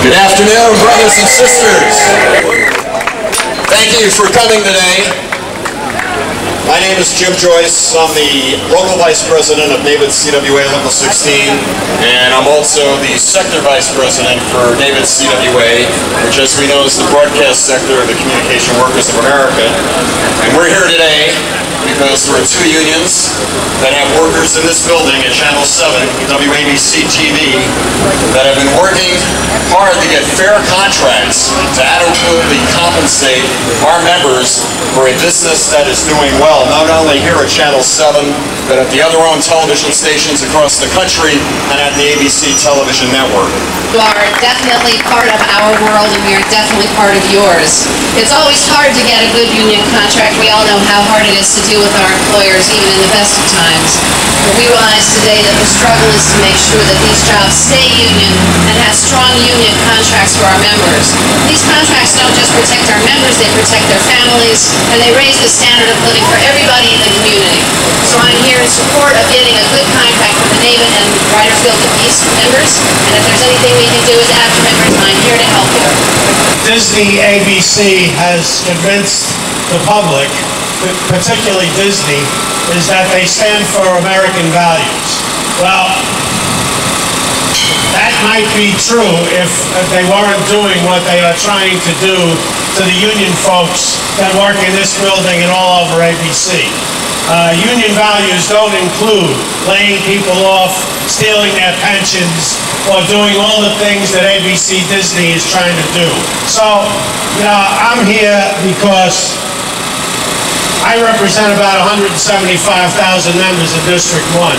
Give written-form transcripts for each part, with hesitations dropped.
Good afternoon, brothers and sisters. Thank you for coming today. My name is Jim Joyce. I'm the local vice president of NABET-CWA Local 16, and I'm also the sector vice president for NABET-CWA, which, as we know, is the broadcast sector of the Communication Workers of America. And we're here today because there are two unions that have workers in this building at Channel 7, WABC-TV, that have been working hard to get fair contracts to adequately compensate our members for a business that is doing well, not only here at Channel 7, but at the other owned television stations across the country and at the ABC television network. You are definitely part of our world, and we are definitely part of yours. It's always hard to get a good union contract. We all know how hard it is to deal with our employers, even in the best of times. But we realize today that the struggle is to make sure that these jobs stay union and have strong union contracts for our members. These contracts don't just protect our members, they protect their families, and they raise the standard of living for everybody in the community. So I'm here in support of getting a good contract for the NABET and Writers Guild of East members, and if there's anything we can do as AFTER members, I'm here to help you. Disney ABC has convinced the public, particularly Disney, is that they stand for American values. Well, that might be true if they weren't doing what they are trying to do to the union folks that work in this building and all over ABC. Union values don't include laying people off, stealing their pensions, or doing all the things that ABC Disney is trying to do. So, you know, I'm here because I represent about 175,000 members of District 1.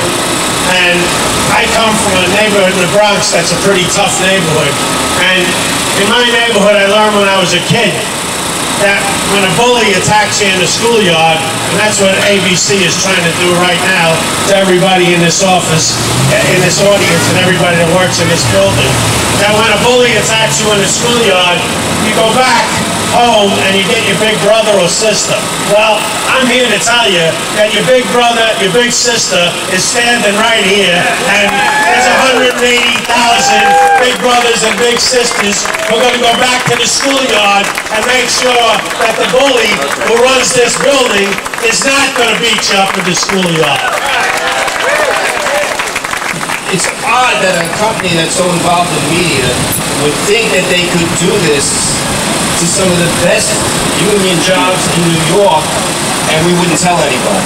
And I come from a neighborhood in the Bronx that's a pretty tough neighborhood. And in my neighborhood, I learned when I was a kid that when a bully attacks you in the schoolyard, and that's what ABC is trying to do right now to everybody in this office, in this audience, and everybody that works in this building, that when a bully attacks you in the schoolyard, you go back home and you get your big brother or sister. Well, I'm here to tell you that your big brother, your big sister is standing right here, and there's 180,000 big brothers and big sisters who are going to go back to the schoolyard and make sure that the bully who runs this building is not going to beat you up in the schoolyard. It's odd that a company that's so involved in media would think that they could do this to some of the best union jobs in New York, and we wouldn't tell anybody.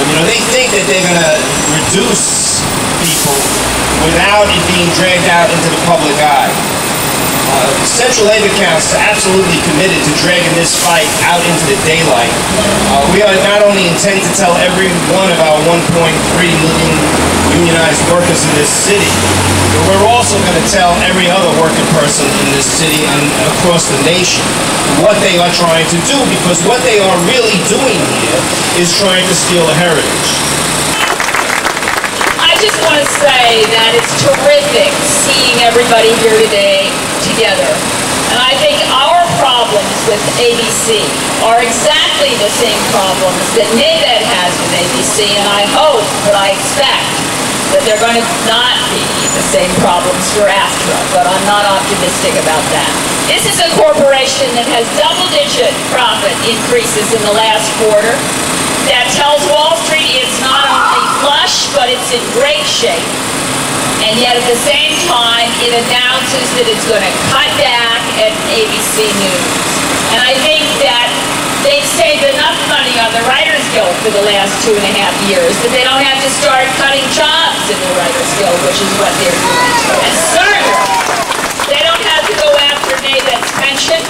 You know, they think that they're going to reduce people without it being dragged out into the public eye. Central Labor Council is absolutely committed to dragging this fight out into the daylight. We are not only intend to tell every one of our 1.3 million unionized workers in this city, but we're also going to tell every other working person in this city and across the nation what they are trying to do, because what they are really doing here is trying to steal a heritage. I just want to say that it's terrific seeing everybody here today together. And I think our problems with ABC are exactly the same problems that NABET has with ABC, and I hope, but I expect, that they're going to not be the same problems for AFTRA, but I'm not optimistic about that. This is a corporation that has double-digit profit increases in the last quarter, that tells Wall Street it's not only flush, but it's in great shape. And yet at the same time, it announces that it's going to cut back at ABC News. And I think that they've saved enough money on the Writers Guild for the last 2.5 years that they don't have to start cutting jobs in the Writers Guild, which is what they're doing. And certainly, they don't have to go after NABET's pension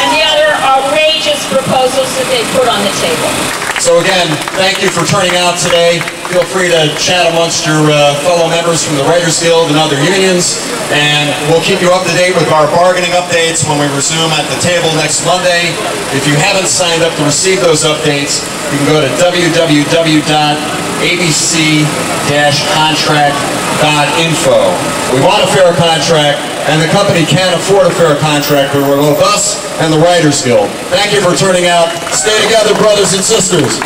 and the other outrageous proposals that they put on the table. So again, thank you for turning out today. Feel free to chat amongst your fellow members from the Writers Guild and other unions, and we'll keep you up to date with our bargaining updates when we resume at the table next Monday. If you haven't signed up to receive those updates, you can go to www.abc-contract.info. We want a fair contract, and the company can afford a fair contract with both us and the Writers Guild. Thank you for turning out. Stay together, brothers and sisters.